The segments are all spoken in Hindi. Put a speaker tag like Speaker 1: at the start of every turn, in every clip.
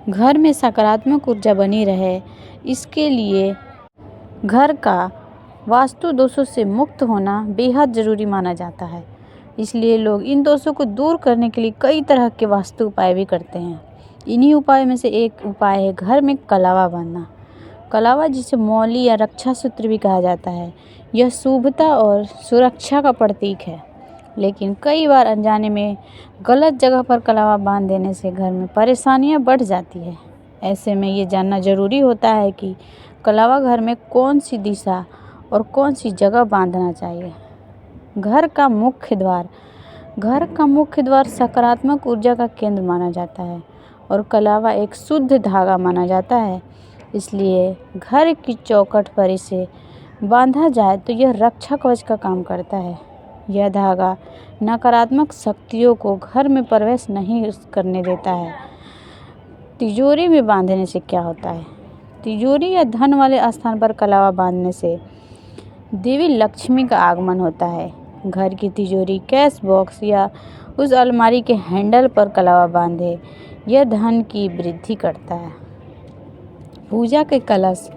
Speaker 1: घर में सकारात्मक ऊर्जा बनी रहे, इसके लिए घर का वास्तु दोषों से मुक्त होना बेहद ज़रूरी माना जाता है। इसलिए लोग इन दोषों को दूर करने के लिए कई तरह के वास्तु उपाय भी करते हैं। इन्हीं उपाय में से एक उपाय है घर में कलावा बांधना। कलावा, जिसे मौली या रक्षा सूत्र भी कहा जाता है, यह शुभता और सुरक्षा का प्रतीक है। लेकिन कई बार अनजाने में गलत जगह पर कलावा बांध देने से घर में परेशानियां बढ़ जाती है। ऐसे में ये जानना ज़रूरी होता है कि कलावा घर में कौन सी दिशा और कौन सी जगह बांधना चाहिए। घर का मुख्य द्वार सकारात्मक ऊर्जा का केंद्र माना जाता है और कलावा एक शुद्ध धागा माना जाता है। इसलिए घर की चौखट पर इसे बांधा जाए तो यह रक्षा कवच का काम करता है। यह धागा नकारात्मक शक्तियों को घर में प्रवेश नहीं करने देता है। तिजोरी में बांधने से क्या होता है? तिजोरी या धन वाले स्थान पर कलावा बांधने से देवी लक्ष्मी का आगमन होता है। घर की तिजोरी, कैश बॉक्स या उस अलमारी के हैंडल पर कलावा बांधे, यह धन की वृद्धि करता है। पूजा के कलश,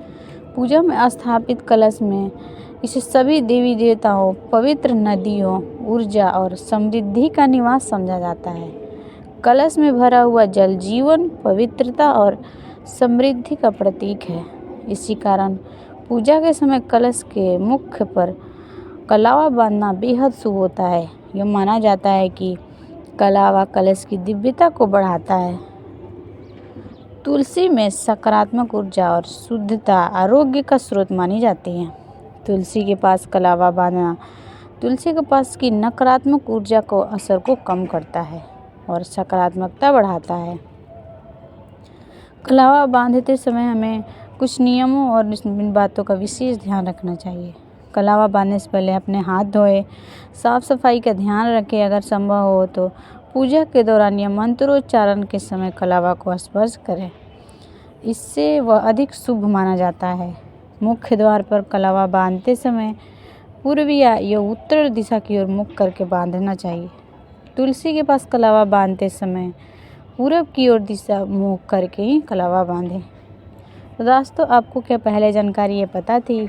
Speaker 1: पूजा में स्थापित कलश में इसे सभी देवी देवताओं, पवित्र नदियों, ऊर्जा और समृद्धि का निवास समझा जाता है। कलश में भरा हुआ जल जीवन, पवित्रता और समृद्धि का प्रतीक है। इसी कारण पूजा के समय कलश के मुख पर कलावा बांधना बेहद शुभ होता है। यह माना जाता है कि कलावा कलश की दिव्यता को बढ़ाता है। तुलसी में सकारात्मक ऊर्जा और शुद्धता आरोग्य का स्रोत मानी जाती है। तुलसी के पास कलावा बांधना तुलसी के पास की नकारात्मक ऊर्जा को असर को कम करता है और सकारात्मकता बढ़ाता है। कलावा बांधते समय हमें कुछ नियमों और इन बातों का विशेष ध्यान रखना चाहिए। कलावा बांधने से पहले अपने हाथ धोएं, साफ सफाई का ध्यान रखें। अगर संभव हो तो पूजा के दौरान या मंत्रोच्चारण के समय कलावा को स्पर्श करें, इससे वह अधिक शुभ माना जाता है। मुख्य द्वार पर कलावा बांधते समय पूर्व या उत्तर दिशा की ओर मुख करके बांधना चाहिए। तुलसी के पास कलावा बांधते समय पूरब की ओर दिशा मुँह करके ही कलावा बांधें। तो दोस्तों, आपको क्या पहले जानकारी ये पता थी?